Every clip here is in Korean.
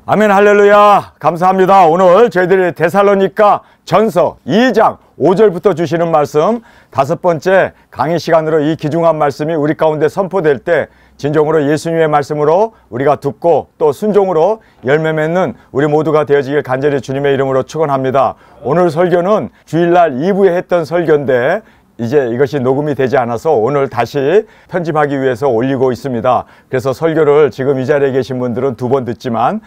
아멘 할렐루야. 감사합니다. 오늘 저희들이 데살로니가 전서 2장 5절부터 주시는 말씀, 5번째 강의 시간으로 이 귀중한 말씀이 우리 가운데 선포될 때 진정으로 예수님의 말씀으로 우리가 듣고 또 순종으로 열매 맺는 우리 모두가 되어지길 간절히 주님의 이름으로 축원합니다. 오늘 설교는 주일날 2부에 했던 설교인데 이제 이것이 녹음이 되지 않아서 오늘 다시 편집하기 위해서 올리고 있습니다. 그래서 설교를 지금 이 자리에 계신 분들은 2번 듣지만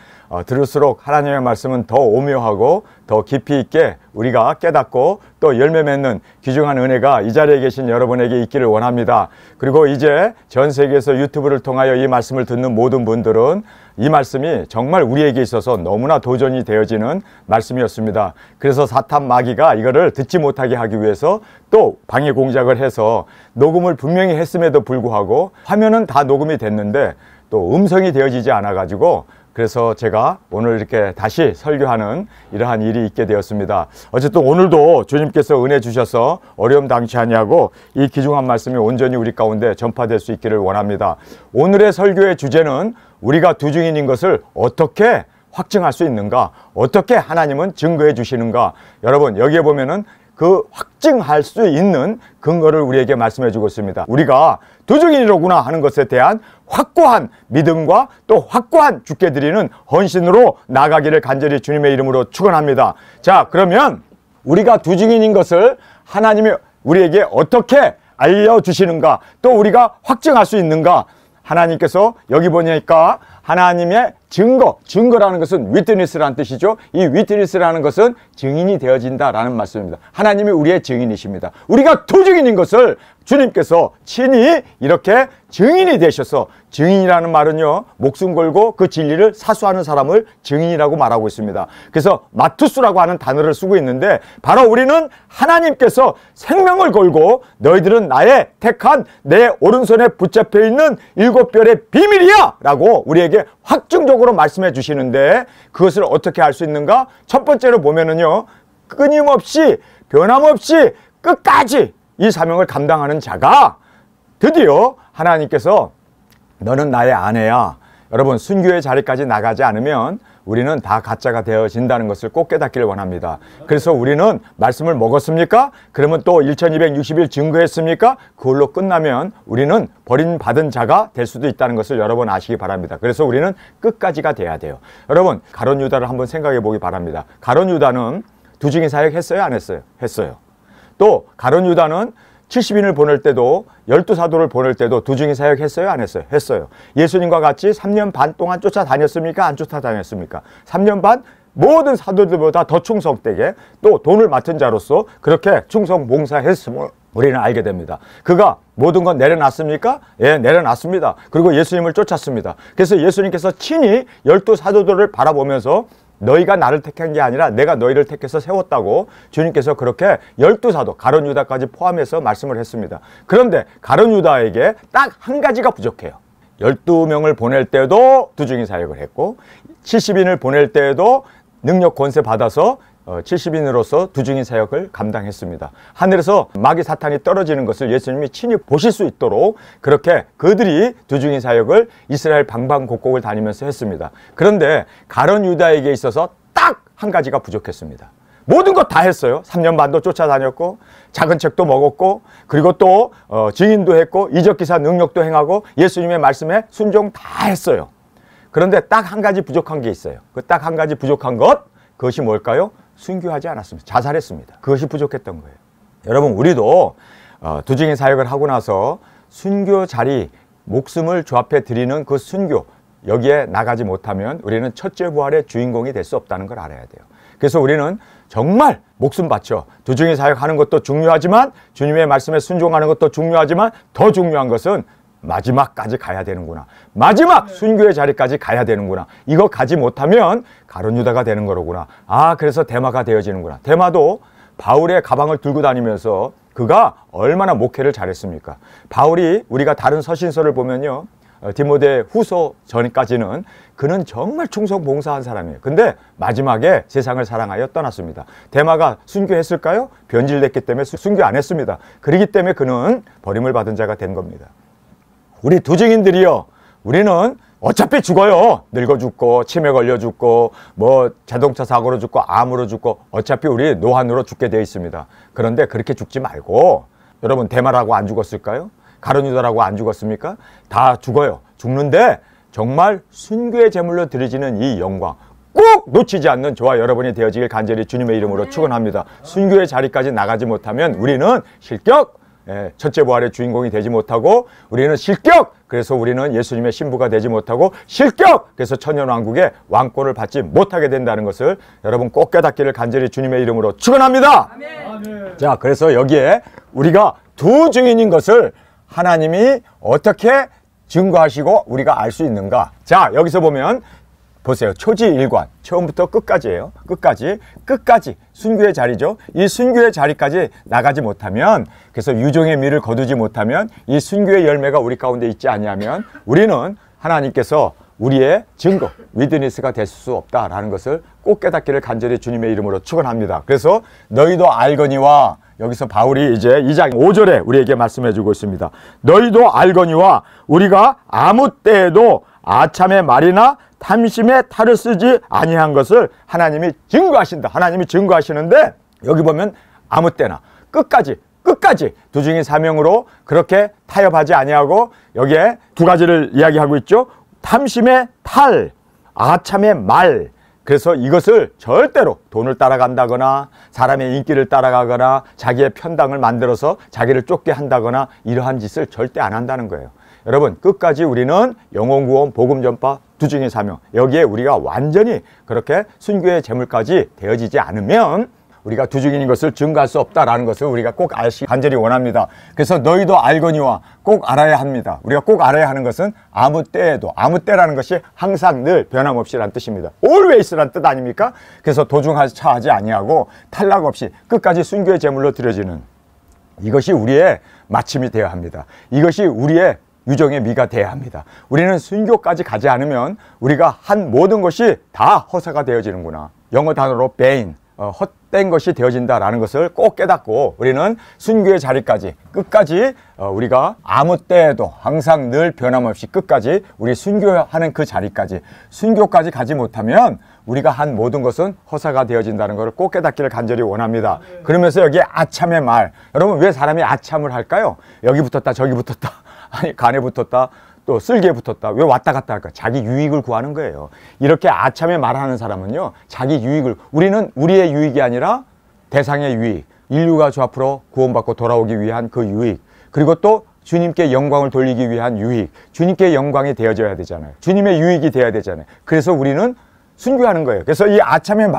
들을수록 하나님의 말씀은 더 오묘하고 더 깊이 있게 우리가 깨닫고 또 열매 맺는 귀중한 은혜가 이 자리에 계신 여러분에게 있기를 원합니다. 그리고 이제 전 세계에서 유튜브를 통하여 이 말씀을 듣는 모든 분들은 이 말씀이 정말 우리에게 있어서 너무나 도전이 되어지는 말씀이었습니다. 그래서 사탄 마귀가 이거를 듣지 못하게 하기 위해서 또 방해 공작을 해서 녹음을 분명히 했음에도 불구하고 화면은 다 녹음이 됐는데 또 음성이 되어지지 않아 가지고 그래서 제가 오늘 이렇게 다시 설교하는 이러한 일이 있게 되었습니다. 어쨌든 오늘도 주님께서 은혜 주셔서 어려움 당치 아니하고 이 귀중한 말씀이 온전히 우리 가운데 전파될 수 있기를 원합니다. 오늘의 설교의 주제는 우리가 두중인인 것을 어떻게 확증할 수 있는가, 어떻게 하나님은 증거해 주시는가. 여러분 여기에 보면은 그 확증할 수 있는 근거를 우리에게 말씀해 주고 있습니다. 우리가 두중인이로구나 하는 것에 대한 확고한 믿음과 또 확고한 주께 드리는 헌신으로 나가기를 간절히 주님의 이름으로 축원합니다. 자, 그러면 우리가 두중인인 것을 하나님이 우리에게 어떻게 알려주시는가, 또 우리가 확증할 수 있는가. 하나님께서 여기 보니까 하나님의 증거라는 것은 위트니스라는 뜻이죠. 이 위트니스라는 것은 증인이 되어진다라는 말씀입니다. 하나님이 우리의 증인이십니다. 우리가 두중인인 것을 주님께서 친히 이렇게 증인이 되셔서, 증인이라는 말은요, 목숨 걸고 그 진리를 사수하는 사람을 증인이라고 말하고 있습니다. 그래서 마투스라고 하는 단어를 쓰고 있는데 바로 우리는 하나님께서 생명을 걸고 너희들은 나의 택한 내 오른손에 붙잡혀 있는 7별의 비밀이야 라고 우리에게 확증적으로 말씀해 주시는데 그것을 어떻게 알 수 있는가? 첫 번째로 보면은요, 끊임없이 변함없이 끝까지 이 사명을 감당하는 자가 드디어 하나님께서 너는 나의 아내야. 여러분 순교의 자리까지 나가지 않으면 우리는 다 가짜가 되어진다는 것을 꼭 깨닫기를 원합니다. 그래서 우리는 말씀을 먹었습니까? 그러면 또 1260일 증거했습니까? 그걸로 끝나면 우리는 버림받은 자가 될 수도 있다는 것을 여러분 아시기 바랍니다. 그래서 우리는 끝까지가 돼야 돼요. 여러분 가룟 유다를 한번 생각해 보기 바랍니다. 가룟 유다는 두중인 사역 했어요? 안 했어요? 했어요. 또 가룟 유다는 70인을 보낼 때도 12사도를 보낼 때도 두중인 사역했어요? 안 했어요? 했어요. 예수님과 같이 3년 반 동안 쫓아다녔습니까? 안 쫓아다녔습니까? 3년 반 모든 사도들보다 더 충성되게 또 돈을 맡은 자로서 그렇게 충성 봉사했음을 우리는 알게 됩니다. 그가 모든 건 내려놨습니까? 예, 내려놨습니다. 그리고 예수님을 쫓았습니다. 그래서 예수님께서 친히 12사도들을 바라보면서 너희가 나를 택한 게 아니라 내가 너희를 택해서 세웠다고 주님께서 그렇게 12사도 가룟 유다까지 포함해서 말씀을 했습니다. 그런데 가룟 유다에게 딱 한 가지가 부족해요. 12명을 보낼 때도 두중인 사역을 했고 70인을 보낼 때에도 능력 권세 받아서 70인으로서 두중인 사역을 감당했습니다. 하늘에서 마귀 사탄이 떨어지는 것을 예수님이 친히 보실 수 있도록 그렇게 그들이 두중인 사역을 이스라엘 방방곡곡을 다니면서 했습니다. 그런데 가룟 유다에게 있어서 딱 한 가지가 부족했습니다. 모든 것 다 했어요. 3년 반도 쫓아다녔고 작은 책도 먹었고 그리고 또 증인도 했고 이적기사 능력도 행하고 예수님의 말씀에 순종 다 했어요. 그런데 딱 한 가지 부족한 게 있어요. 그 딱 한 가지 부족한 것, 그것이 뭘까요? 순교하지 않았습니다. 자살했습니다. 그것이 부족했던 거예요. 여러분 우리도 두중인 사역을 하고 나서 순교 자리, 목숨을 주 앞에 드리는 그 순교, 여기에 나가지 못하면 우리는 첫째 부활의 주인공이 될 수 없다는 걸 알아야 돼요. 그래서 우리는 정말 목숨 바쳐 두중인 사역하는 것도 중요하지만 주님의 말씀에 순종하는 것도 중요하지만 더 중요한 것은 마지막까지 가야 되는구나. 마지막 순교의 자리까지 가야 되는구나. 이거 가지 못하면 가룟 유다가 되는 거로구나. 아, 그래서 데마가 되어지는구나. 데마도 바울의 가방을 들고 다니면서 그가 얼마나 목회를 잘했습니까? 바울이 우리가 다른 서신서를 보면요, 디모데 후서 전까지는 그는 정말 충성 봉사한 사람이에요. 근데 마지막에 세상을 사랑하여 떠났습니다. 데마가 순교했을까요? 변질됐기 때문에 순교 안 했습니다. 그렇기 때문에 그는 버림을 받은 자가 된 겁니다. 우리 두중인들이요, 우리는 어차피 죽어요. 늙어 죽고 치매 걸려 죽고 뭐 자동차 사고로 죽고 암으로 죽고 어차피 우리 노환으로 죽게 되어 있습니다. 그런데 그렇게 죽지 말고, 여러분 대마라고 안 죽었을까요? 가룟유다라고 안 죽었습니까? 다 죽어요. 죽는데 정말 순교의 제물로 드려지는 이 영광 꼭 놓치지 않는 저와 여러분이 되어지길 간절히 주님의 이름으로 축원합니다. 순교의 자리까지 나가지 못하면 우리는 실격 첫째 부활의 주인공이 되지 못하고, 우리는 실격 그래서 우리는 예수님의 신부가 되지 못하고, 실격 그래서 천년왕국의 왕권을 받지 못하게 된다는 것을 여러분 꼭 깨닫기를 간절히 주님의 이름으로 축원합니다. 아멘. 자, 그래서 여기에 우리가 두 증인인 것을 하나님이 어떻게 증거하시고 우리가 알 수 있는가? 자, 여기서 보면 보세요. 초지일관, 처음부터 끝까지예요. 끝까지 순교의 자리죠. 이 순교의 자리까지 나가지 못하면, 그래서 유종의 미를 거두지 못하면, 이 순교의 열매가 우리 가운데 있지 아니하면 우리는 하나님께서 우리의 증거, 위드니스가 될 수 없다라는 것을 꼭 깨닫기를 간절히 주님의 이름으로 축원합니다. 그래서 너희도 알거니와, 여기서 바울이 이제 2장 5절에 우리에게 말씀해 주고 있습니다. 너희도 알거니와 우리가 아무 때에도 아참의 말이나 탐심의 탈을 쓰지 아니한 것을 하나님이 증거하신다. 하나님이 증거하시는데, 여기 보면 아무 때나 끝까지 두 증인 사명으로 그렇게 타협하지 아니하고, 여기에 두 가지를 이야기하고 있죠. 탐심의 탈, 아참의 말. 그래서 이것을 절대로 돈을 따라간다거나 사람의 인기를 따라가거나 자기의 편당을 만들어서 자기를 쫓게 한다거나 이러한 짓을 절대 안 한다는 거예요. 여러분, 끝까지 우리는 영혼구원, 복음전파, 두 증인 사명, 여기에 우리가 완전히 그렇게 순교의 제물까지 되어지지 않으면 우리가 두 증인인 것을 증거할 수 없다라는 것을 우리가 꼭 알시 간절히 원합니다. 그래서 너희도 알거니와 꼭 알아야 합니다. 우리가 꼭 알아야 하는 것은 아무 때에도, 아무 때라는 것이 항상 늘 변함없이란 뜻입니다. always란 뜻 아닙니까? 그래서 도중하지 아니하고 탈락 없이 끝까지 순교의 제물로 드려지는, 이것이 우리의 마침이 되어야 합니다. 이것이 우리의 유종의 미가 되어야 합니다. 우리는 순교까지 가지 않으면 우리가 한 모든 것이 다 허사가 되어지는구나. 영어 단어로 vain, 헛된 것이 되어진다라는 것을 꼭 깨닫고, 우리는 순교의 자리까지 끝까지 우리가 아무 때에도 항상 늘 변함없이 끝까지 우리 순교하는 그 자리까지, 순교까지 가지 못하면 우리가 한 모든 것은 허사가 되어진다는 것을 꼭 깨닫기를 간절히 원합니다. 그러면서 여기에 아참의 말, 여러분 왜 사람이 아참을 할까요? 여기 붙었다 저기 붙었다, 아니 간에 붙었다 또 쓸개에 붙었다, 왜 왔다 갔다 할까? 자기 유익을 구하는 거예요. 이렇게 아참에 말하는 사람은요, 자기 유익을, 우리는 우리의 유익이 아니라 대상의 유익, 인류가 저 앞으로 구원받고 돌아오기 위한 그 유익, 그리고 또 주님께 영광을 돌리기 위한 유익, 주님께 영광이 되어져야 되잖아요. 주님의 유익이 되어야 되잖아요. 그래서 우리는 순교하는 거예요. 그래서 이 아참의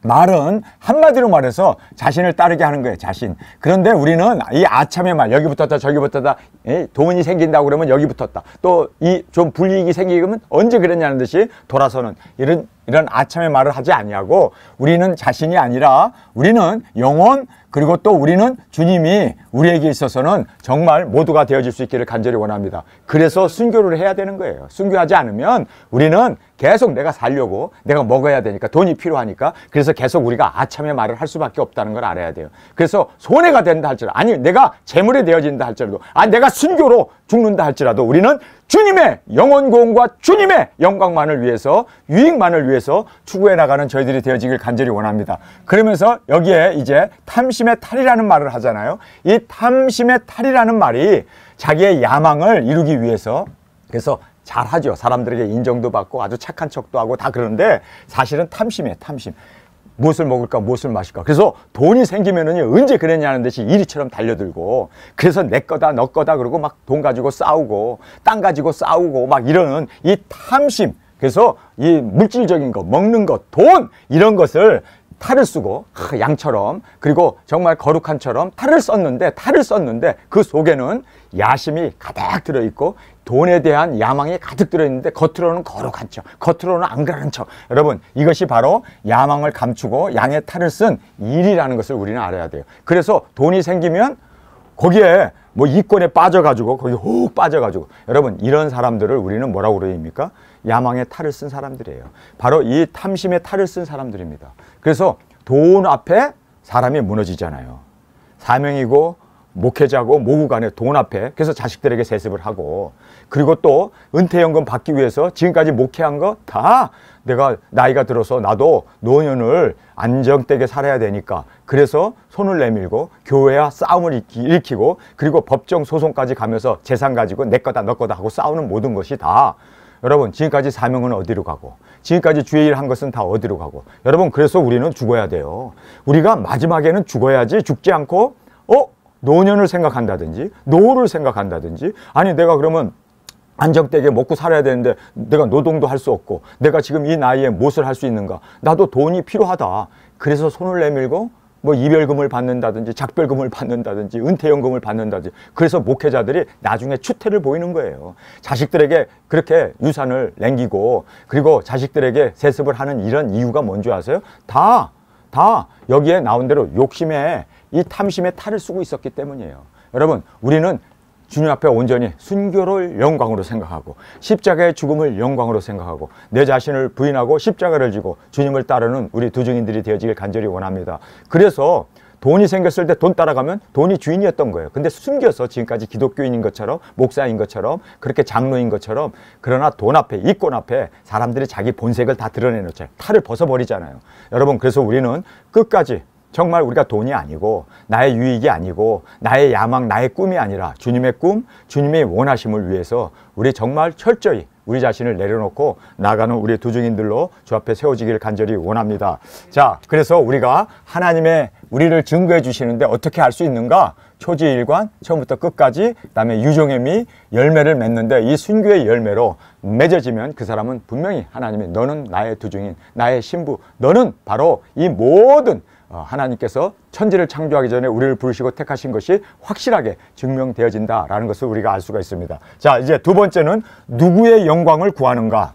말은 한마디로 말해서 자신을 따르게 하는 거예요. 자신. 그런데 우리는 이 아참의 말, 여기 붙었다 저기 붙었다, 돈이 생긴다고 그러면 여기 붙었다, 또 이 좀 불이익이 생기면 언제 그랬냐는 듯이 돌아서는 이런 아참의 말을 하지 아니하고, 우리는 자신이 아니라 우리는 영혼, 그리고 또 우리는 주님이 우리에게 있어서는 정말 모두가 되어질 수 있기를 간절히 원합니다. 그래서 순교를 해야 되는 거예요. 순교하지 않으면 우리는 계속 내가 살려고, 내가 먹어야 되니까, 돈이 필요하니까, 그래서 계속 우리가 아참의 말을 할 수밖에 없다는 걸 알아야 돼요. 그래서 손해가 된다 할지라도, 아니 내가 재물이 되어진다 할지라도, 아니 내가 순교로 죽는다 할지라도 우리는 주님의 영혼 구원과 주님의 영광만을 위해서, 유익만을 위해서 추구해 나가는 저희들이 되어지길 간절히 원합니다. 그러면서 여기에 이제 탐심의 탈이라는 말을 하잖아요. 이 탐심의 탈이라는 말이 자기의 야망을 이루기 위해서, 그래서 잘하죠. 사람들에게 인정도 받고 아주 착한 척도 하고 다 그러는데, 사실은 탐심이에요. 탐심. 무엇을 먹을까, 무엇을 마실까. 그래서 돈이 생기면은요, 언제 그랬냐는 듯이 이리처럼 달려들고, 그래서 내 거다 너 거다 그러고 막 돈 가지고 싸우고 땅 가지고 싸우고 막 이러는 이 탐심. 그래서 이 물질적인 것, 먹는 것, 돈, 이런 것을 탈을 쓰고, 양처럼, 그리고 정말 거룩한처럼 탈을 썼는데 그 속에는 야심이 가득 들어있고 돈에 대한 야망이 가득 들어있는데 겉으로는 거룩한 척, 겉으로는 안 그러는 척. 여러분, 이것이 바로 야망을 감추고 양의 탈을 쓴 일이라는 것을 우리는 알아야 돼요. 그래서 돈이 생기면 거기에 뭐 이권에 빠져가지고, 거기 훅 빠져가지고, 여러분 이런 사람들을 우리는 뭐라고 그럽니까? 야망의 탈을 쓴 사람들이에요. 바로 이 탐심의 탈을 쓴 사람들입니다. 그래서 돈 앞에 사람이 무너지잖아요. 사명이고 목회자고 모구 간에 돈 앞에 그래서 자식들에게 세습을 하고 그리고 또 은퇴연금 받기 위해서 지금까지 목회한 거 다 내가 나이가 들어서 나도 노년을 안정되게 살아야 되니까 그래서 손을 내밀고 교회와 싸움을 일으키고 그리고 법정 소송까지 가면서 재산 가지고 내 거다 너 거다 하고 싸우는 모든 것이 다 여러분 지금까지 사명은 어디로 가고 지금까지 주의 일 한 것은 다 어디로 가고 여러분 그래서 우리는 죽어야 돼요. 우리가 마지막에는 죽어야지 죽지 않고 노년을 생각한다든지 노후를 생각한다든지 아니 내가 그러면 안정되게 먹고 살아야 되는데 내가 노동도 할 수 없고 내가 지금 이 나이에 무엇을 할 수 있는가 나도 돈이 필요하다. 그래서 손을 내밀고 뭐 이별금을 받는다든지 작별금을 받는다든지 은퇴연금을 받는다든지 그래서 목회자들이 나중에 추태를 보이는 거예요. 자식들에게 그렇게 유산을 남기고 그리고 자식들에게 세습을 하는 이런 이유가 뭔지 아세요? 다 여기에 나온 대로 욕심에 이 탐심에 탈을 쓰고 있었기 때문이에요. 여러분 우리는 주님 앞에 온전히 순교를 영광으로 생각하고 십자가의 죽음을 영광으로 생각하고 내 자신을 부인하고 십자가를 지고 주님을 따르는 우리 두 증인들이 되어지길 간절히 원합니다. 그래서 돈이 생겼을 때 돈 따라가면 돈이 주인이었던 거예요. 근데 숨겨서 지금까지 기독교인인 것처럼 목사인 것처럼 그렇게 장로인 것처럼 그러나 돈 앞에 이권 앞에 사람들이 자기 본색을 다 드러내놓죠. 탈을 벗어버리잖아요. 여러분 그래서 우리는 끝까지 정말 우리가 돈이 아니고 나의 유익이 아니고 나의 야망 나의 꿈이 아니라 주님의 꿈 주님의 원하심을 위해서 우리 정말 철저히 우리 자신을 내려놓고 나가는 우리 두 증인들로 주 앞에 세워지기를 간절히 원합니다. 자 그래서 우리가 하나님의 우리를 증거해 주시는데 어떻게 할 수 있는가? 초지일관 처음부터 끝까지 그다음에 유종의 미 열매를 맺는데 이 순교의 열매로 맺어지면 그 사람은 분명히 하나님이 너는 나의 두 증인 나의 신부 너는 바로 이 모든 하나님께서 천지를 창조하기 전에 우리를 부르시고 택하신 것이 확실하게 증명되어진다라는 것을 우리가 알 수가 있습니다. 자 이제 두 번째는 누구의 영광을 구하는가?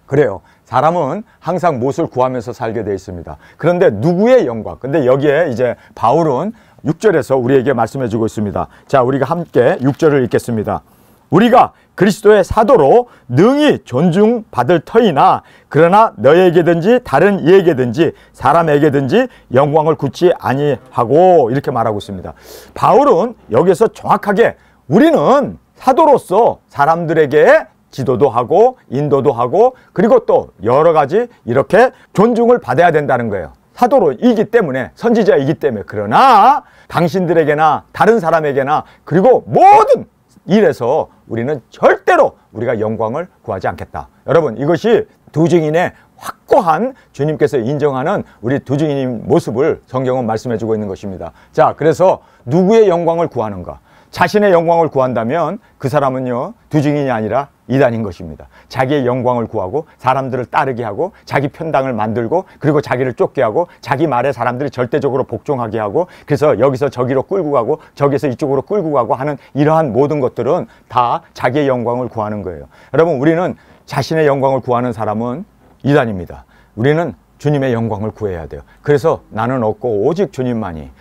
그래요. 사람은 항상 무엇을 구하면서 살게 되어 있습니다. 그런데 누구의 영광? 근데 여기에 이제 바울은 6절에서 우리에게 말씀해 주고 있습니다. 자 우리가 함께 6절을 읽겠습니다. 우리가 그리스도의 사도로 능히 존중받을 터이나 그러나 너에게든지 다른 이에게든지 사람에게든지 영광을 굳지 아니하고 이렇게 말하고 있습니다. 바울은 여기서 정확하게 우리는 사도로서 사람들에게 지도도 하고 인도도 하고 그리고 또 여러 가지 이렇게 존중을 받아야 된다는 거예요. 사도로이기 때문에 선지자이기 때문에 그러나 당신들에게나 다른 사람에게나 그리고 모든 일에서 우리는 절대로 우리가 영광을 구하지 않겠다. 여러분 이것이 두 증인의 확고한 주님께서 인정하는 우리 두 증인의 모습을 성경은 말씀해 주고 있는 것입니다. 자 그래서 누구의 영광을 구하는가? 자신의 영광을 구한다면 그 사람은요 두 증인이 아니라 이단인 것입니다. 자기의 영광을 구하고 사람들을 따르게 하고 자기 편당을 만들고 그리고 자기를 쫓게 하고 자기 말에 사람들이 절대적으로 복종하게 하고 그래서 여기서 저기로 끌고 가고 저기서 이쪽으로 끌고 가고 하는 이러한 모든 것들은 다 자기의 영광을 구하는 거예요. 여러분 우리는 자신의 영광을 구하는 사람은 이단입니다. 우리는 주님의 영광을 구해야 돼요. 그래서 나는 없고 오직 주님만이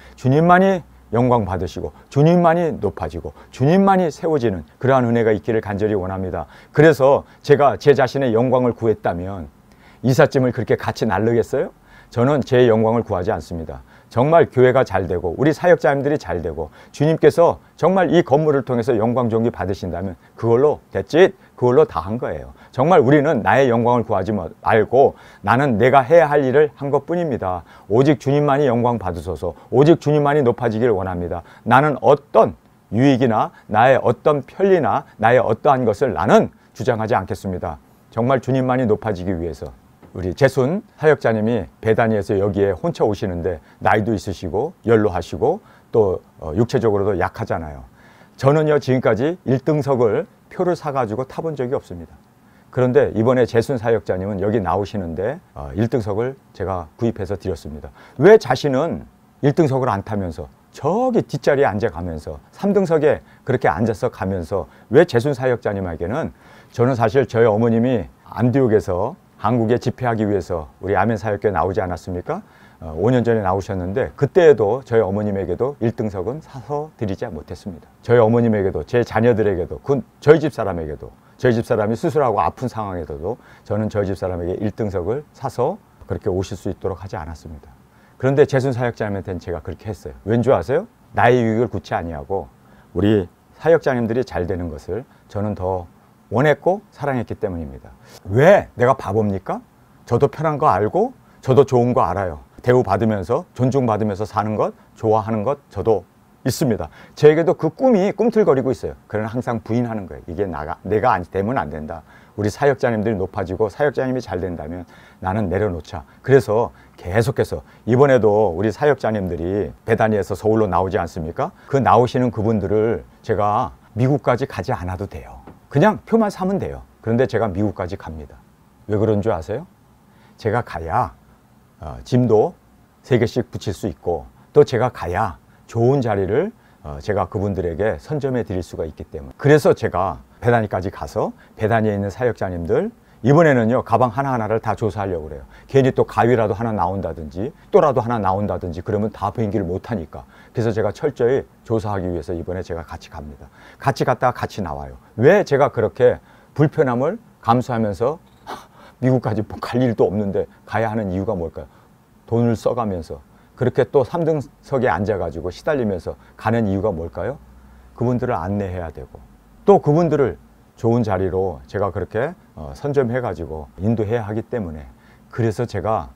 영광 받으시고 주님만이 높아지고 주님만이 세워지는 그러한 은혜가 있기를 간절히 원합니다. 그래서 제가 제 자신의 영광을 구했다면 이삿짐을 그렇게 같이 날르겠어요? 저는 제 영광을 구하지 않습니다. 정말 교회가 잘 되고 우리 사역자님들이 잘 되고 주님께서 정말 이 건물을 통해서 영광 존귀 받으신다면 그걸로 됐지? 그걸로 다 한 거예요. 정말 우리는 나의 영광을 구하지 말고 나는 내가 해야 할 일을 한 것뿐입니다. 오직 주님만이 영광 받으소서 오직 주님만이 높아지길 원합니다. 나는 어떤 유익이나 나의 어떤 편리나 나의 어떠한 것을 나는 주장하지 않겠습니다. 정말 주님만이 높아지기 위해서 우리 재순 사역자님이 베다니에서 여기에 혼자 오시는데 나이도 있으시고 연로하시고 또 육체적으로도 약하잖아요. 저는요 지금까지 1등석을 표를 사가지고 타본 적이 없습니다. 그런데 이번에 재순 사역자님은 여기 나오시는데 1등석을 제가 구입해서 드렸습니다. 왜 자신은 1등석을 안 타면서 저기 뒷자리에 앉아가면서 3등석에 그렇게 앉아서 가면서 왜 재순 사역자님에게는 저는 사실 저희 어머님이 안디옥에서 한국에 집회하기 위해서 우리 아멘 사역교회 나오지 않았습니까? 5년 전에 나오셨는데 그때에도 저희 어머님에게도 1등석은 사서 드리지 못했습니다. 저희 어머님에게도 제 자녀들에게도 저희 집사람에게도 저희 집사람이 수술하고 아픈 상황에서도 저는 저희 집사람에게 1등석을 사서 그렇게 오실 수 있도록 하지 않았습니다. 그런데 재순 사역자님한테는 제가 그렇게 했어요. 왠 줄 아세요? 나의 유익을 구치 아니하고 우리 사역자님들이 잘 되는 것을 저는 더 원했고 사랑했기 때문입니다. 왜 내가 바보입니까? 저도 편한 거 알고 저도 좋은 거 알아요. 대우받으면서 존중받으면서 사는 것, 좋아하는 것 저도 있습니다. 저에게도 그 꿈이 꿈틀거리고 있어요. 그러나 항상 부인하는 거예요. 이게 내가 되면 안 된다. 우리 사역자님들이 높아지고 사역자님이 잘 된다면 나는 내려놓자. 그래서 계속해서 이번에도 우리 사역자님들이 베다니에서 서울로 나오지 않습니까? 그 나오시는 그분들을 제가 미국까지 가지 않아도 돼요. 그냥 표만 사면 돼요. 그런데 제가 미국까지 갑니다. 왜 그런 줄 아세요? 제가 가야 짐도 3개씩 붙일 수 있고 또 제가 가야 좋은 자리를 제가 그분들에게 선점해 드릴 수가 있기 때문에 그래서 제가 베다니까지 가서 베다니에 있는 사역자님들 이번에는요 가방 하나하나를 다 조사하려고 그래요. 괜히 또 가위라도 하나 나온다든지 또라도 하나 나온다든지 그러면 다 비행기를 못하니까 그래서 제가 철저히 조사하기 위해서 이번에 제가 같이 갑니다. 같이 갔다가 같이 나와요. 왜 제가 그렇게 불편함을 감수하면서 미국까지 갈 일도 없는데 가야 하는 이유가 뭘까요? 돈을 써가면서 그렇게 또 3등석에 앉아가지고 시달리면서 가는 이유가 뭘까요? 그분들을 안내해야 되고 또 그분들을 좋은 자리로 제가 그렇게 선점해가지고 인도해야 하기 때문에 그래서 제가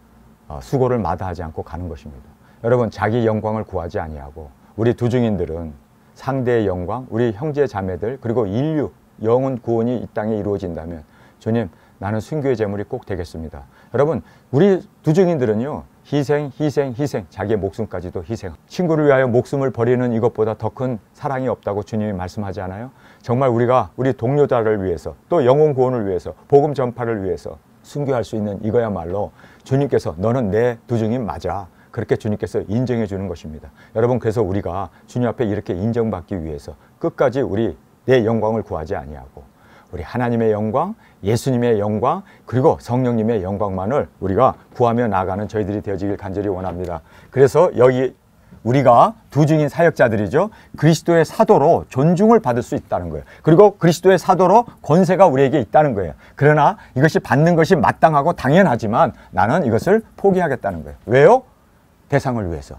수고를 마다하지 않고 가는 것입니다. 여러분 자기 영광을 구하지 아니하고 우리 두중인들은 상대의 영광, 우리 형제 자매들 그리고 인류 영혼 구원이 이 땅에 이루어진다면 주님 나는 순교의 제물이 꼭 되겠습니다. 여러분 우리 두중인들은요 희생 자기의 목숨까지도 희생 친구를 위하여 목숨을 버리는 이것보다 더 큰 사랑이 없다고 주님이 말씀하지 않아요? 정말 우리가 우리 동료자를 위해서 또 영혼 구원을 위해서 복음 전파를 위해서 순교할 수 있는 이거야말로 주님께서 너는 내 두중인 맞아 그렇게 주님께서 인정해 주는 것입니다. 여러분 그래서 우리가 주님 앞에 이렇게 인정받기 위해서 끝까지 우리 내 영광을 구하지 아니하고 우리 하나님의 영광, 예수님의 영광, 그리고 성령님의 영광만을 우리가 구하며 나아가는 저희들이 되어지길 간절히 원합니다. 그래서 여기 우리가 두중인 사역자들이죠. 그리스도의 사도로 존중을 받을 수 있다는 거예요. 그리고 그리스도의 사도로 권세가 우리에게 있다는 거예요. 그러나 이것이 받는 것이 마땅하고 당연하지만 나는 이것을 포기하겠다는 거예요. 왜요? 대상을 위해서.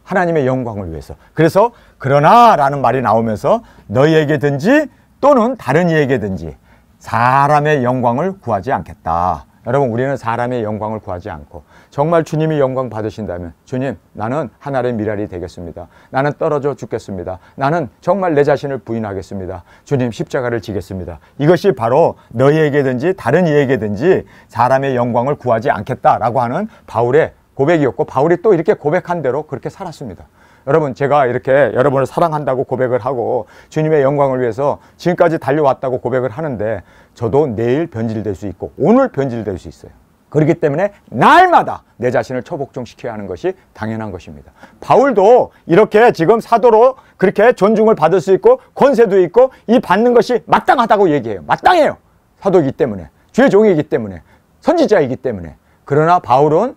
하나님의 영광을 위해서. 그래서 그러나 라는 말이 나오면서 너희에게든지 또는 다른 이에게든지 사람의 영광을 구하지 않겠다. 여러분 우리는 사람의 영광을 구하지 않고 정말 주님이 영광 받으신다면 주님 나는 하나의 미랄이 되겠습니다. 나는 떨어져 죽겠습니다. 나는 정말 내 자신을 부인하겠습니다. 주님 십자가를 지겠습니다. 이것이 바로 너희에게든지 다른 이에게든지 사람의 영광을 구하지 않겠다라고 하는 바울의 고백이었고 바울이 또 이렇게 고백한 대로 그렇게 살았습니다. 여러분 제가 이렇게 여러분을 사랑한다고 고백을 하고 주님의 영광을 위해서 지금까지 달려왔다고 고백을 하는데 저도 내일 변질될 수 있고 오늘 변질될 수 있어요. 그렇기 때문에 날마다 내 자신을 처복종시켜야 하는 것이 당연한 것입니다. 바울도 이렇게 지금 사도로 그렇게 존중을 받을 수 있고 권세도 있고 이 받는 것이 마땅하다고 얘기해요. 마땅해요. 사도이기 때문에 주의 종이기 때문에 선지자이기 때문에 그러나 바울은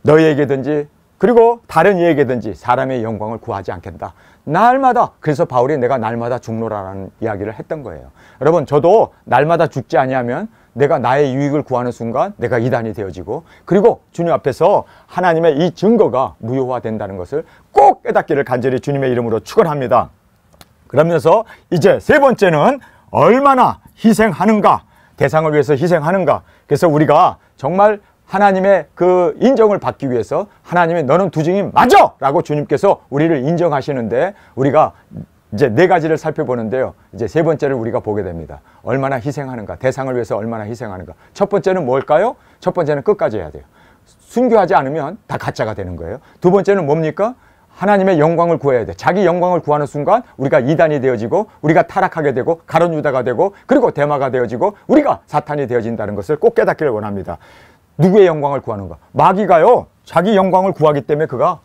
너희에게든지 그리고 다른 이에게든지 사람의 영광을 구하지 않겠다. 날마다 그래서 바울이 내가 날마다 죽노라라는 이야기를 했던 거예요. 여러분 저도 날마다 죽지 아니하면 내가 나의 유익을 구하는 순간 내가 이단이 되어지고 그리고 주님 앞에서 하나님의 이 증거가 무효화된다는 것을 꼭 깨닫기를 간절히 주님의 이름으로 축원합니다. 그러면서 이제 세 번째는 얼마나 희생하는가 대상을 위해서 희생하는가. 그래서 우리가 정말 하나님의 그 인정을 받기 위해서 하나님의 너는 두중인 맞아! 라고 주님께서 우리를 인정하시는데 우리가 이제 4가지를 살펴보는데요. 이제 세 번째를 우리가 보게 됩니다. 얼마나 희생하는가, 대상을 위해서 얼마나 희생하는가. 첫 번째는 뭘까요? 첫 번째는 끝까지 해야 돼요. 순교하지 않으면 다 가짜가 되는 거예요. 두 번째는 뭡니까? 하나님의 영광을 구해야 돼. 자기 영광을 구하는 순간 우리가 이단이 되어지고 우리가 타락하게 되고 가룟 유다가 되고 그리고 대마가 되어지고 우리가 사탄이 되어진다는 것을 꼭 깨닫기를 원합니다. 누구의 영광을 구하는가? 마귀가요 자기 영광을 구하기 때문에 그가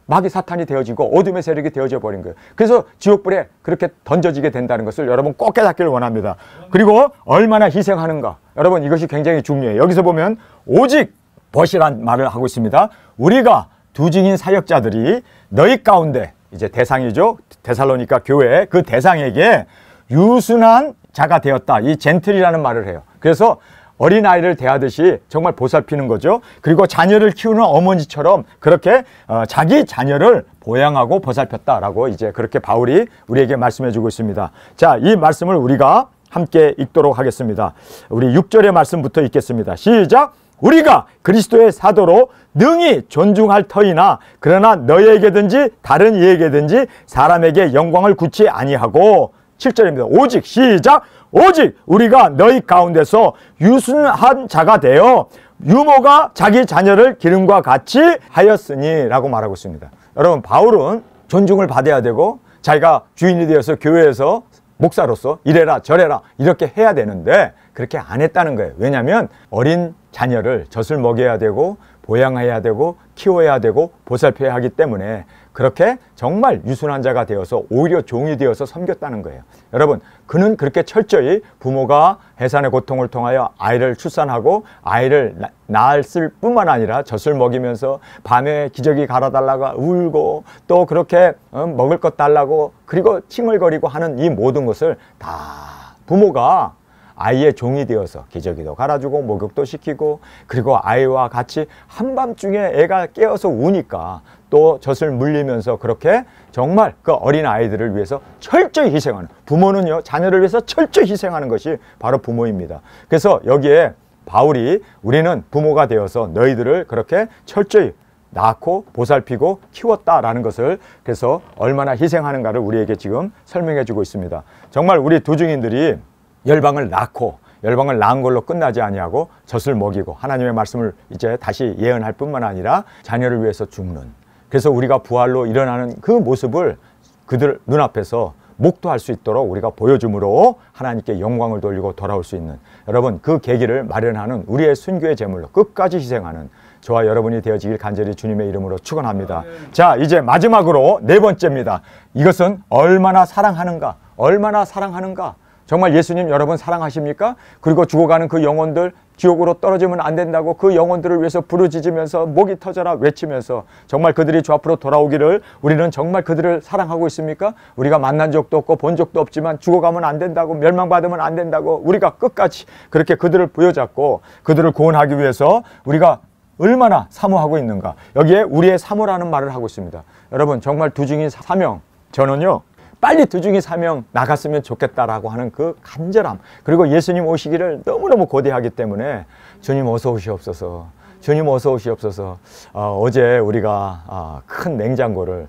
마귀 사탄이 되어지고 어둠의 세력이 되어져 버린 거예요. 그래서 지옥불에 그렇게 던져지게 된다는 것을 여러분 꼭 깨닫기를 원합니다. 그리고 얼마나 희생하는가. 여러분 이것이 굉장히 중요해요. 여기서 보면 오직 벗이란 말을 하고 있습니다. 우리가 두중인 사역자들이 너희 가운데 이제 대상이죠. 데살로니가 교회 그 대상에게 유순한 자가 되었다. 이 젠틀이라는 말을 해요. 그래서 어린아이를 대하듯이 정말 보살피는 거죠. 그리고 자녀를 키우는 어머니처럼 그렇게 자기 자녀를 보양하고 보살폈다라고 이제 그렇게 바울이 우리에게 말씀해 주고 있습니다. 자, 이 말씀을 우리가 함께 읽도록 하겠습니다. 우리 6절의 말씀부터 읽겠습니다. 시작! 우리가 그리스도의 사도로 능히 존중할 터이나 그러나 너희에게든지 다른 이에게든지 사람에게 영광을 굳이 아니하고 7절입니다. 오직 시작! 오직 우리가 너희 가운데서 유순한 자가 되어 유모가 자기 자녀를 기름과 같이 하였으니 라고 말하고 있습니다. 여러분, 바울은 존중을 받아야 되고 자기가 주인이 되어서 교회에서 목사로서 이래라 저래라 이렇게 해야 되는데 그렇게 안 했다는 거예요. 왜냐하면 어린 자녀를 젖을 먹여야 되고 보양해야 되고 키워야 되고 보살펴야 하기 때문에 그렇게 정말 유순한 자가 되어서 오히려 종이 되어서 섬겼다는 거예요. 여러분, 그는 그렇게 철저히 부모가 해산의 고통을 통하여 아이를 출산하고 아이를 낳았을 뿐만 아니라 젖을 먹이면서 밤에 기저귀 갈아달라고 울고 또 그렇게 먹을 것 달라고 그리고 칭얼거리고 하는 이 모든 것을 다 부모가 아이의 종이 되어서 기저귀도 갈아주고 목욕도 시키고 그리고 아이와 같이 한밤중에 애가 깨어서 우니까 또 젖을 물리면서 그렇게 정말 그 어린 아이들을 위해서 철저히 희생하는, 부모는요 자녀를 위해서 철저히 희생하는 것이 바로 부모입니다. 그래서 여기에 바울이 우리는 부모가 되어서 너희들을 그렇게 철저히 낳고 보살피고 키웠다라는 것을 그래서 얼마나 희생하는가를 우리에게 지금 설명해 주고 있습니다. 정말 우리 두 증인들이 열방을 낳고 열방을 낳은 걸로 끝나지 아니하고 젖을 먹이고 하나님의 말씀을 이제 다시 예언할 뿐만 아니라 자녀를 위해서 죽는, 그래서 우리가 부활로 일어나는 그 모습을 그들 눈앞에서 목도할 수 있도록 우리가 보여줌으로 하나님께 영광을 돌리고 돌아올 수 있는, 여러분 그 계기를 마련하는 우리의 순교의 제물로 끝까지 희생하는 저와 여러분이 되어지길 간절히 주님의 이름으로 축원합니다. 자, 이제 마지막으로 네 번째입니다. 이것은 얼마나 사랑하는가, 얼마나 사랑하는가. 정말 예수님 여러분 사랑하십니까? 그리고 죽어가는 그 영혼들 지옥으로 떨어지면 안 된다고 그 영혼들을 위해서 부르짖으면서 목이 터져라 외치면서 정말 그들이 주 앞으로 돌아오기를 우리는 정말 그들을 사랑하고 있습니까? 우리가 만난 적도 없고 본 적도 없지만 죽어가면 안 된다고, 멸망받으면 안 된다고 우리가 끝까지 그렇게 그들을 부여잡고 그들을 구원하기 위해서 우리가 얼마나 사모하고 있는가. 여기에 우리의 사모라는 말을 하고 있습니다. 여러분 정말 두 증인 사명, 저는요 빨리 두 증인 사명 나갔으면 좋겠다라고 하는 그 간절함, 그리고 예수님 오시기를 너무너무 고대하기 때문에 주님 어서 오시옵소서, 주님 어서 오시옵소서. 어제 우리가 큰 냉장고를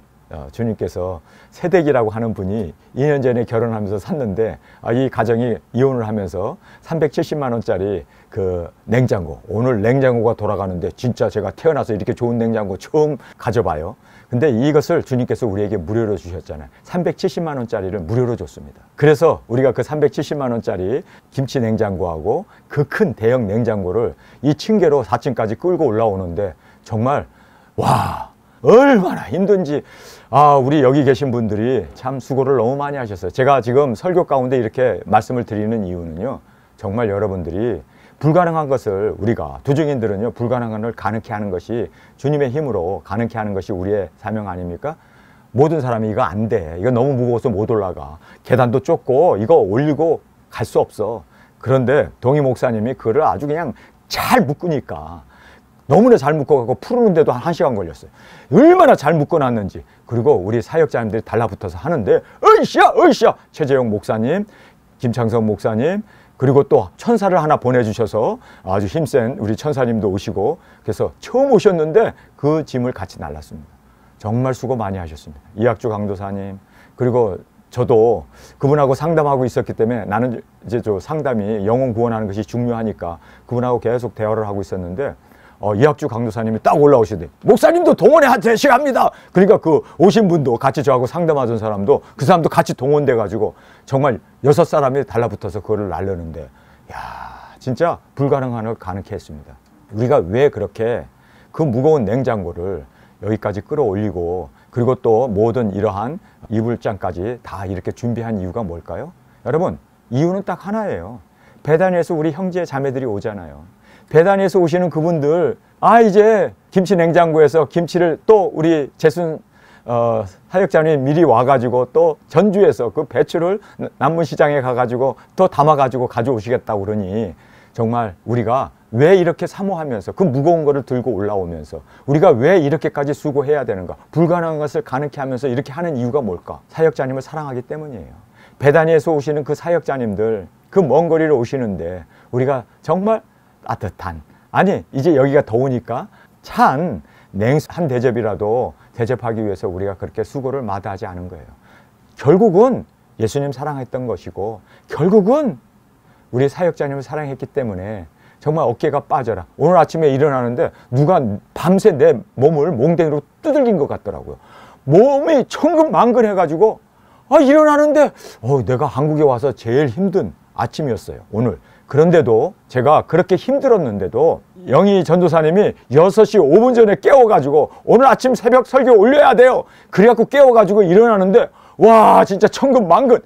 주님께서 세댁이라고 하는 분이 2년 전에 결혼하면서 샀는데 이 가정이 이혼을 하면서 370만 원짜리 그 냉장고, 오늘 냉장고가 돌아가는데 진짜 제가 태어나서 이렇게 좋은 냉장고 처음 가져봐요. 근데 이것을 주님께서 우리에게 무료로 주셨잖아요. 370만 원짜리를 무료로 줬습니다. 그래서 우리가 그 370만 원짜리 김치 냉장고하고 그 큰 대형 냉장고를 이 층계로 4층까지 끌고 올라오는데 정말 와 얼마나 힘든지. 우리 여기 계신 분들이 참 수고를 너무 많이 하셨어요. 제가 지금 설교 가운데 이렇게 말씀을 드리는 이유는요, 정말 여러분들이 불가능한 것을, 우리가 두 증인들은요 불가능한 걸 가능케 하는 것이 주님의 힘으로 가능케 하는 것이 우리의 사명 아닙니까? 모든 사람이 이거 안 돼, 이거 너무 무거워서 못 올라가, 계단도 좁고 이거 올리고 갈 수 없어. 그런데 동희 목사님이 그거를 아주 그냥 잘 묶으니까 너무나 잘 묶어갖고 푸르는데도 한 1시간 걸렸어요. 얼마나 잘 묶어놨는지. 그리고 우리 사역자님들이 달라붙어서 하는데 으쌰 최재용 목사님, 김창성 목사님, 그리고 또 천사를 하나 보내주셔서 아주 힘센 우리 천사님도 오시고, 그래서 처음 오셨는데 그 짐을 같이 날랐습니다. 정말 수고 많이 하셨습니다. 이학주 강도사님, 그리고 저도 그분하고 상담하고 있었기 때문에 나는 이제 저 상담이 영혼 구원하는 것이 중요하니까 그분하고 계속 대화를 하고 있었는데 이학주 강도사님이 딱 올라오시더니 목사님도 동원에 되시갑니다. 그러니까 그 오신 분도 같이 저하고 상담하던 사람도 그 사람도 같이 동원돼 가지고 정말 6사람이 달라붙어서 그거를 날르는데, 야 진짜 불가능한 걸 가능케 했습니다. 우리가 왜 그렇게 그 무거운 냉장고를 여기까지 끌어올리고 그리고 또 모든 이러한 이불장까지 다 이렇게 준비한 이유가 뭘까요? 여러분 이유는 딱 하나예요. 베단에서 우리 형제 자매들이 오잖아요. 베단에서 오시는 그분들, 이제 김치 냉장고에서 김치를 또 우리 재순 사역자님 미리 와가지고 또 전주에서 그 배추를 남문시장에 가가지고 또 담아가지고 가져오시겠다고 그러니 정말 우리가 왜 이렇게 사모하면서 그 무거운 거를 들고 올라오면서 우리가 왜 이렇게까지 수고해야 되는가, 불가능한 것을 가능케 하면서 이렇게 하는 이유가 뭘까? 사역자님을 사랑하기 때문이에요. 베다니에서 오시는 그 사역자님들, 그 먼 거리를 오시는데 우리가 정말 따뜻한, 아니 이제 여기가 더우니까 찬 냉수 한 대접이라도 대접하기 위해서 우리가 그렇게 수고를 마다하지 않은 거예요. 결국은 예수님 사랑했던 것이고, 결국은 우리 사역자님을 사랑했기 때문에 정말 어깨가 빠져라. 오늘 아침에 일어나는데 누가 밤새 내 몸을 몽댕이로 두들긴 것 같더라고요. 몸이 천근만근해가지고 일어나는데 내가 한국에 와서 제일 힘든 아침이었어요, 오늘. 그런데도 제가 그렇게 힘들었는데도 영희 전도사님이 6시 5분 전에 깨워가지고 오늘 아침 새벽 설교 올려야 돼요. 그래갖고 깨워가지고 일어나는데 와, 진짜 천근만근.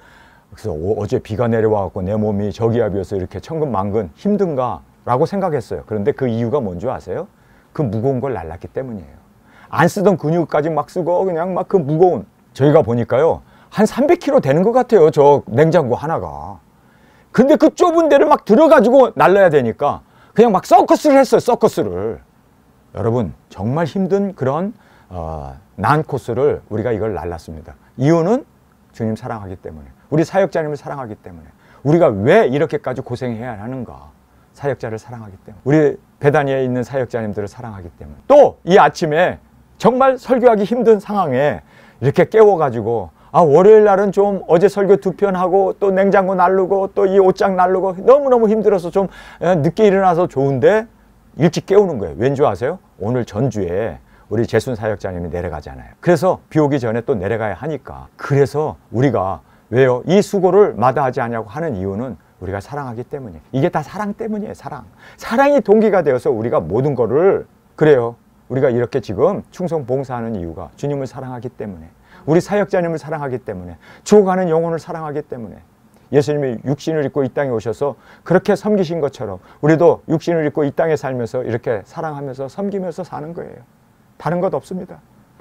그래서 어제 비가 내려와갖고 내 몸이 저기압이어서 이렇게 천근만근 힘든가 라고 생각했어요. 그런데 그 이유가 뭔지 아세요? 그 무거운 걸 날랐기 때문이에요. 안 쓰던 근육까지 막 쓰고 그냥 막 그 무거운, 저희가 보니까요 한 300kg 되는 것 같아요, 저 냉장고 하나가. 근데 그 좁은 데를 막 들어가지고 날라야 되니까 그냥 막 서커스를 했어요, 서커스를. 여러분, 정말 힘든 그런 난 코스를 우리가 이걸 날랐습니다. 이유는 주님 사랑하기 때문에, 우리 사역자님을 사랑하기 때문에. 우리가 왜 이렇게까지 고생해야 하는가? 사역자를 사랑하기 때문에, 우리 베다니에 있는 사역자님들을 사랑하기 때문에. 또 이 아침에 정말 설교하기 힘든 상황에 이렇게 깨워가지고 월요일 날은 좀 어제 설교 2편 하고 또 냉장고 날르고 또 이 옷장 날르고 너무너무 힘들어서 좀 늦게 일어나서 좋은데 일찍 깨우는 거예요. 왠지 아세요? 오늘 전주에 우리 재순 사역자님이 내려가잖아요. 그래서 비 오기 전에 또 내려가야 하니까. 그래서 우리가 왜요? 이 수고를 마다하지 않냐고 하는 이유는 우리가 사랑하기 때문이에요. 이게 다 사랑 때문이에요, 사랑. 사랑이 동기가 되어서 우리가 모든 거를, 그래요, 우리가 이렇게 지금 충성 봉사하는 이유가 주님을 사랑하기 때문에, 우리 사역자님을 사랑하기 때문에, 죽어가는 영혼을 사랑하기 때문에. 예수님이 육신을 입고 이 땅에 오셔서 그렇게 섬기신 것처럼 우리도 육신을 입고 이 땅에 살면서 이렇게 사랑하면서 섬기면서 사는 거예요. 다른 것 없습니다.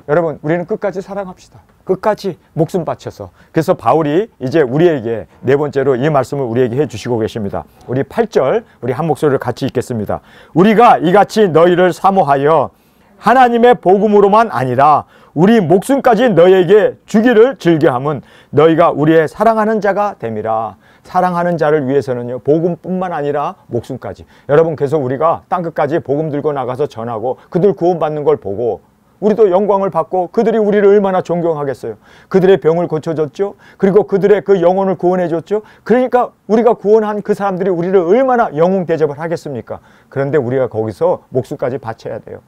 여러분, 우리는 끝까지 사랑합시다. 끝까지 목숨 바쳐서. 그래서 바울이 이제 우리에게 네 번째로 이 말씀을 우리에게 해주시고 계십니다. 우리 8절 우리 한 목소리를 같이 읽겠습니다. 우리가 이같이 너희를 사모하여 하나님의 복음으로만 아니라 우리 목숨까지 너희에게 주기를 즐겨함은 너희가 우리의 사랑하는 자가 됨이라. 사랑하는 자를 위해서는요, 복음뿐만 아니라 목숨까지. 여러분, 그래서 우리가 땅끝까지 복음 들고 나가서 전하고 그들 구원받는 걸 보고 우리도 영광을 받고 그들이 우리를 얼마나 존경하겠어요. 그들의 병을 고쳐줬죠. 그리고 그들의 그 영혼을 구원해 줬죠. 그러니까 우리가 구원한 그 사람들이 우리를 얼마나 영웅 대접을 하겠습니까? 그런데 우리가 거기서 목숨까지 바쳐야 돼요.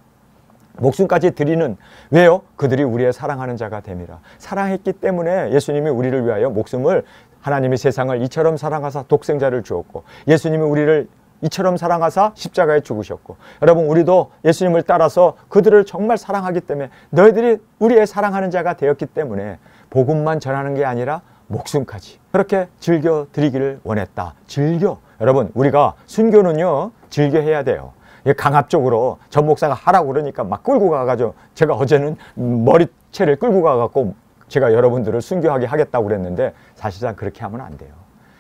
목숨까지 드리는, 왜요? 그들이 우리의 사랑하는 자가 됨이라. 사랑했기 때문에 예수님이 우리를 위하여 목숨을, 하나님이 세상을 이처럼 사랑하사 독생자를 주었고, 예수님이 우리를 이처럼 사랑하사 십자가에 죽으셨고, 여러분, 우리도 예수님을 따라서 그들을 정말 사랑하기 때문에, 너희들이 우리의 사랑하는 자가 되었기 때문에 복음만 전하는 게 아니라 목숨까지 그렇게 즐겨 드리기를 원했다. 즐겨. 여러분, 우리가 순교는요, 즐겨 해야 돼요. 강압적으로 전 목사가 하라고 그러니까 막 끌고 가가지고, 제가 어제는 머리채를 끌고 가갖고 제가 여러분들을 순교하게 하겠다고 그랬는데 사실상 그렇게 하면 안 돼요.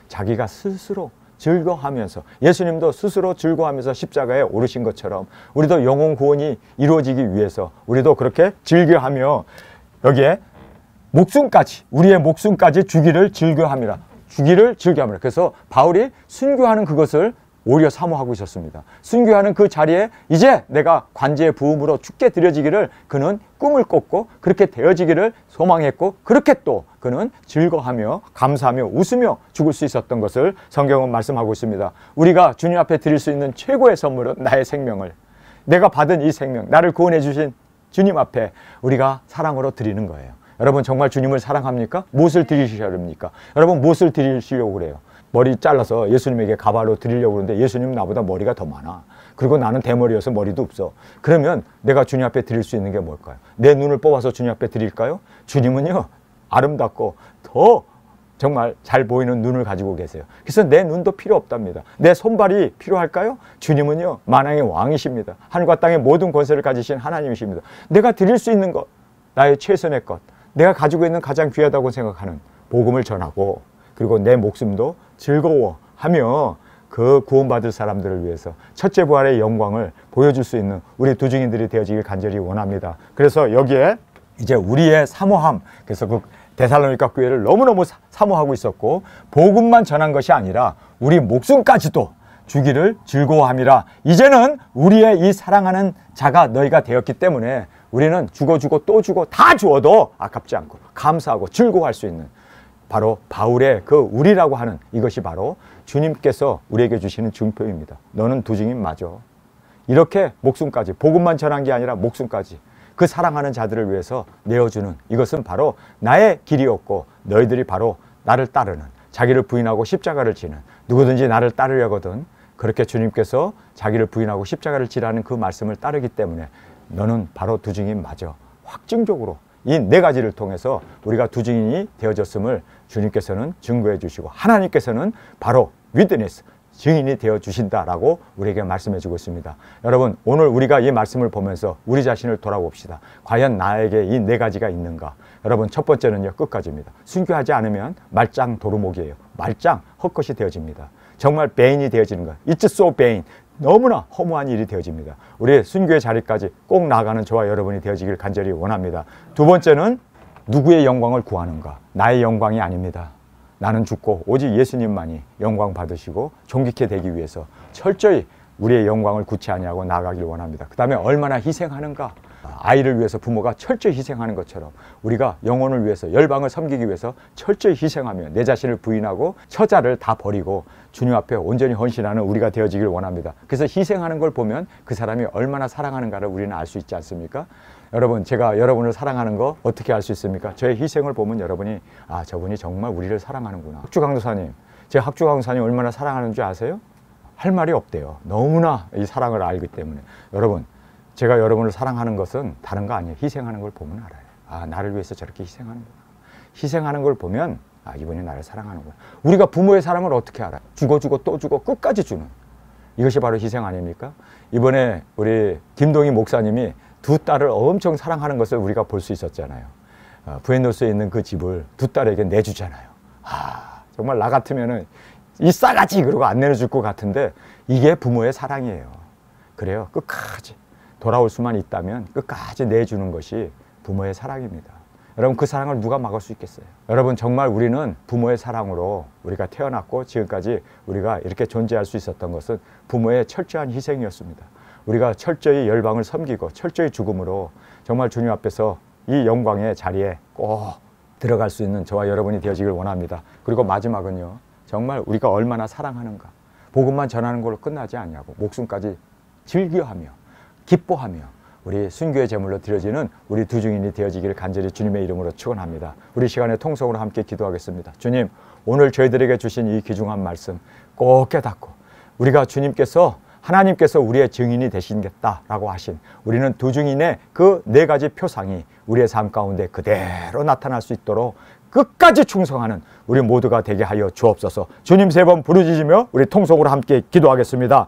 자기가 스스로 즐거워하면서, 예수님도 스스로 즐거워하면서 십자가에 오르신 것처럼 우리도 영혼 구원이 이루어지기 위해서 우리도 그렇게 즐겨하며, 여기에 목숨까지, 우리의 목숨까지 주기를 즐겨함이라. 주기를 즐겨함이라. 그래서 바울이 순교하는 그것을 오히려 사모하고 있었습니다. 순교하는 그 자리에 이제 내가 관제의 부음으로 죽게 드려지기를 그는 꿈을 꿨고, 그렇게 되어지기를 소망했고, 그렇게 또 그는 즐거워하며 감사하며 웃으며 죽을 수 있었던 것을 성경은 말씀하고 있습니다. 우리가 주님 앞에 드릴 수 있는 최고의 선물은 나의 생명을, 내가 받은 이 생명, 나를 구원해 주신 주님 앞에 우리가 사랑으로 드리는 거예요. 여러분, 정말 주님을 사랑합니까? 무엇을 드리시렵니까? 여러분, 무엇을 드리시려고 그래요? 머리 잘라서 예수님에게 가발로 드리려고 그러는데 예수님은 나보다 머리가 더 많아. 그리고 나는 대머리여서 머리도 없어. 그러면 내가 주님 앞에 드릴 수 있는 게 뭘까요? 내 눈을 뽑아서 주님 앞에 드릴까요? 주님은요, 아름답고 더 정말 잘 보이는 눈을 가지고 계세요. 그래서 내 눈도 필요 없답니다. 내 손발이 필요할까요? 주님은요, 만왕의 왕이십니다. 하늘과 땅의 모든 권세를 가지신 하나님이십니다. 내가 드릴 수 있는 것, 나의 최선의 것, 내가 가지고 있는 가장 귀하다고 생각하는 복음을 전하고, 그리고 내 목숨도 즐거워하며 그 구원받을 사람들을 위해서 첫째 부활의 영광을 보여줄 수 있는 우리 두 증인들이 되어지길 간절히 원합니다. 그래서 여기에 이제 우리의 사모함, 그래서 그 데살로니가 교회를 너무너무 사모하고 있었고 복음만 전한 것이 아니라 우리 목숨까지도 주기를 즐거워함이라. 이제는 우리의 이 사랑하는 자가 너희가 되었기 때문에 우리는 주고 또 주고 다 주어도 아깝지 않고 감사하고 즐거워할 수 있는 바로 바울의 그 우리라고 하는 이것이 바로 주님께서 우리에게 주시는 증표입니다. 너는 두 증인 맞아. 이렇게 목숨까지, 복음만 전한 게 아니라 목숨까지 그 사랑하는 자들을 위해서 내어주는 이것은 바로 나의 길이었고 너희들이 바로 나를 따르는, 자기를 부인하고 십자가를 지는, 누구든지 나를 따르려거든 그렇게 주님께서 자기를 부인하고 십자가를 지라는 그 말씀을 따르기 때문에 너는 바로 두 증인 맞아. 확증적으로 이 네 가지를 통해서 우리가 두 증인이 되어졌음을 주님께서는 증거해 주시고 하나님께서는 바로 위트니스, 증인이 되어 주신다라고 우리에게 말씀해 주고 있습니다. 여러분, 오늘 우리가 이 말씀을 보면서 우리 자신을 돌아봅시다. 과연 나에게 이 네 가지가 있는가? 여러분, 첫 번째는요, 끝까지입니다. 순교하지 않으면 말짱 도루묵이에요. 말짱 헛것이 되어집니다. 정말 배인이 되어지는 것. It's so vain. 너무나 허무한 일이 되어집니다. 우리 순교의 자리까지 꼭 나아가는 저와 여러분이 되어지길 간절히 원합니다. 두 번째는 누구의 영광을 구하는가? 나의 영광이 아닙니다. 나는 죽고 오직 예수님만이 영광 받으시고 존귀케 되기 위해서 철저히 우리의 영광을 구치 아니하고 나아가길 원합니다. 그 다음에 얼마나 희생하는가? 아이를 위해서 부모가 철저히 희생하는 것처럼 우리가 영혼을 위해서, 열방을 섬기기 위해서 철저히 희생하며 내 자신을 부인하고 처자를 다 버리고 주님 앞에 온전히 헌신하는 우리가 되어지길 원합니다. 그래서 희생하는 걸 보면 그 사람이 얼마나 사랑하는가를 우리는 알 수 있지 않습니까? 여러분, 제가 여러분을 사랑하는 거 어떻게 알 수 있습니까? 저의 희생을 보면 여러분이 아, 저분이 정말 우리를 사랑하는구나. 학주 강도사님, 제가 학주 강도사님 얼마나 사랑하는 줄 아세요? 할 말이 없대요. 너무나 이 사랑을 알기 때문에. 여러분, 제가 여러분을 사랑하는 것은 다른 거 아니에요. 희생하는 걸 보면 알아요. 아, 나를 위해서 저렇게 희생하는구나. 희생하는 걸 보면 아, 이분이 나를 사랑하는구나. 우리가 부모의 사랑을 어떻게 알아요? 주고 또 주고 끝까지 주는. 이것이 바로 희생 아닙니까? 이번에 우리 김동희 목사님이 두 딸을 엄청 사랑하는 것을 우리가 볼 수 있었잖아요. 부에노스에 있는 그 집을 두 딸에게 내주잖아요. 아, 정말 나 같으면은 이 싸가지 그러고 안 내줄 것 같은데 이게 부모의 사랑이에요. 그래요. 끝까지 돌아올 수만 있다면 끝까지 내주는 것이 부모의 사랑입니다. 여러분, 그 사랑을 누가 막을 수 있겠어요? 여러분, 정말 우리는 부모의 사랑으로 우리가 태어났고 지금까지 우리가 이렇게 존재할 수 있었던 것은 부모의 철저한 희생이었습니다. 우리가 철저히 열방을 섬기고 철저히 죽음으로 정말 주님 앞에서 이 영광의 자리에 꼭 들어갈 수 있는 저와 여러분이 되어지길 원합니다. 그리고 마지막은요, 정말 우리가 얼마나 사랑하는가. 복음만 전하는 걸로 끝나지 않냐고 목숨까지 즐겨하며 기뻐하며 우리 순교의 제물로 드려지는 우리 두 증인이 되어지기를 간절히 주님의 이름으로 축원합니다. 우리 시간에 통성으로 함께 기도하겠습니다. 주님, 오늘 저희들에게 주신 이 귀중한 말씀 꼭 깨닫고 우리가 하나님께서 우리의 증인이 되시겠다라고 하신 우리는 두 증인의 그 네 가지 표상이 우리의 삶 가운데 그대로 나타날 수 있도록 끝까지 충성하는 우리 모두가 되게 하여 주옵소서. 주님 세 번 부르짖으며 우리 통성으로 함께 기도하겠습니다.